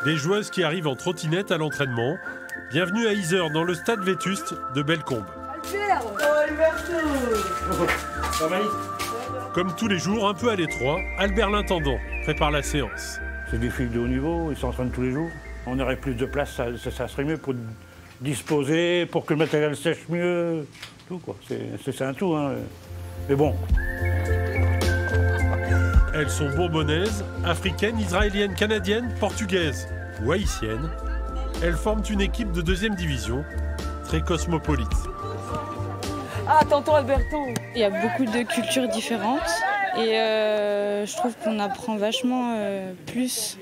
Des joueuses qui arrivent en trottinette à l'entraînement. Bienvenue à Yzeure, dans le stade vétuste de Bellecombe. Albert! Oh, Alberto! Ça va? Comme tous les jours, un peu à l'étroit, Albert l'intendant prépare la séance. C'est des filles de haut niveau, ils s'entraînent tous les jours. On aurait plus de place, ça serait mieux pour disposer, pour que le matériel sèche mieux. Tout quoi, c'est un tout. Hein. Mais bon. Elles sont bourbonnaises, africaines, israéliennes, canadiennes, portugaises ou haïtiennes. Elles forment une équipe de 2e division, très cosmopolite. Ah, tonton Alberto! Il y a beaucoup de cultures différentes et je trouve qu'on apprend vachement plus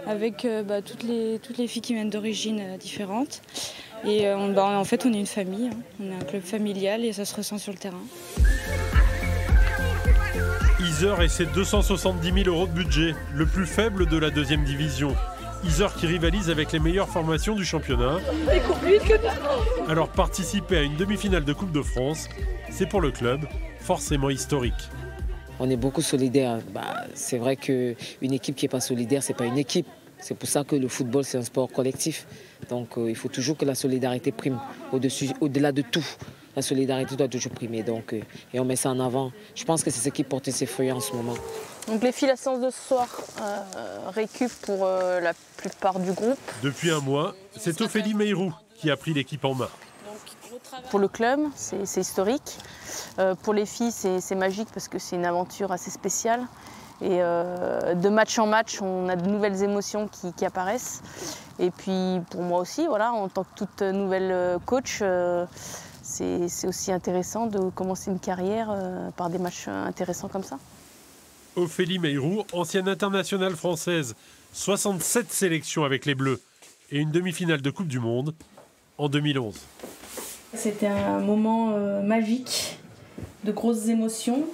avec toutes les filles qui viennent d'origines différentes. Et en fait, on est une famille, hein. On est un club familial et ça se ressent sur le terrain. Yzeure et ses 270 000 € de budget, le plus faible de la 2e division. Yzeure qui rivalise avec les meilleures formations du championnat. Alors participer à une demi-finale de Coupe de France, c'est pour le club forcément historique. On est beaucoup solidaires. C'est vrai qu'une équipe qui n'est pas solidaire, ce n'est pas une équipe. C'est pour ça que le football, c'est un sport collectif. Donc il faut toujours que la solidarité prime au-delà de tout. La solidarité doit toujours primer, et on met ça en avant. Je pense que c'est ce qui porte ses fruits en ce moment. Donc les filles, la séance de ce soir récup pour la plupart du groupe. Depuis un mois, c'est Ophélie Meyrou qui a pris l'équipe en main. Pour le club, c'est historique. Pour les filles, c'est magique parce que c'est une aventure assez spéciale. Et de match en match, on a de nouvelles émotions qui apparaissent. Et puis pour moi aussi, voilà, en tant que toute nouvelle coach, c'est aussi intéressant de commencer une carrière par des matchs intéressants comme ça. Ophélie Meyrou, ancienne internationale française, 67 sélections avec les Bleus et une demi-finale de Coupe du Monde en 2011. C'était un moment magique, de grosses émotions.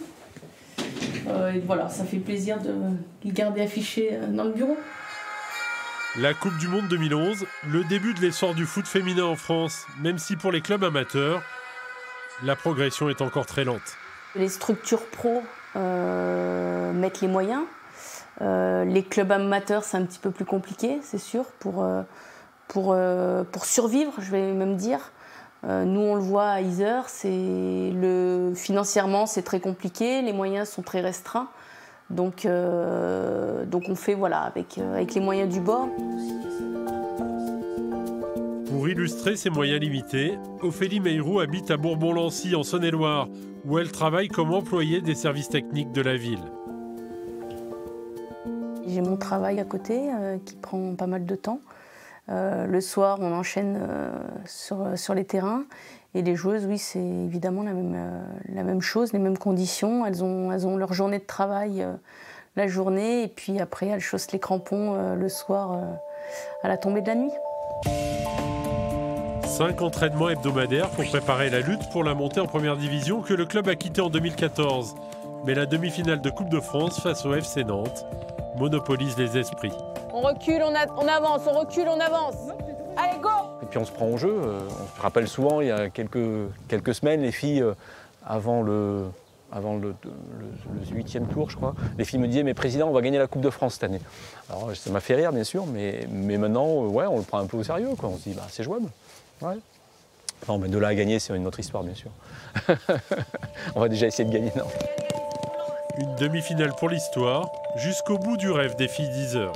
Et voilà, ça fait plaisir de le garder affiché dans le bureau. La Coupe du Monde 2011, le début de l'essor du foot féminin en France, même si pour les clubs amateurs, la progression est encore très lente. Les structures pro mettent les moyens. Les clubs amateurs, c'est un petit peu plus compliqué, c'est sûr, pour survivre, je vais même dire. Nous, on le voit à Yzeure, financièrement, c'est très compliqué, les moyens sont très restreints. Donc on fait voilà, avec les moyens du bord. Pour illustrer ces moyens limités, Ophélie Meyrou habite à Bourbon-Lancy, en Saône-et-Loire, où elle travaille comme employée des services techniques de la ville. J'ai mon travail à côté qui prend pas mal de temps. Le soir, on enchaîne sur les terrains. Et les joueuses, oui, c'est évidemment la même chose, les mêmes conditions. Elles ont leur journée de travail la journée, et puis après, elles chaussent les crampons le soir à la tombée de la nuit. 5 entraînements hebdomadaires pour préparer la lutte pour la montée en première division que le club a quitté en 2014. Mais la demi-finale de Coupe de France face au FC Nantes monopolise les esprits. On recule, on avance, on recule, on avance. Allez, go! Et puis on se prend au jeu. On se rappelle souvent, il y a quelques semaines, les filles, avant le 8e tour, je crois, les filles me disaient « Mais président, on va gagner la Coupe de France cette année ». Alors ça m'a fait rire, bien sûr, mais maintenant, ouais, on le prend un peu au sérieux, quoi. On se dit « c'est jouable ». Ouais. Enfin, mais de là à gagner, c'est une autre histoire, bien sûr. On va déjà essayer de gagner, non. Une demi-finale pour l'histoire, jusqu'au bout du rêve des filles d'Yzeure.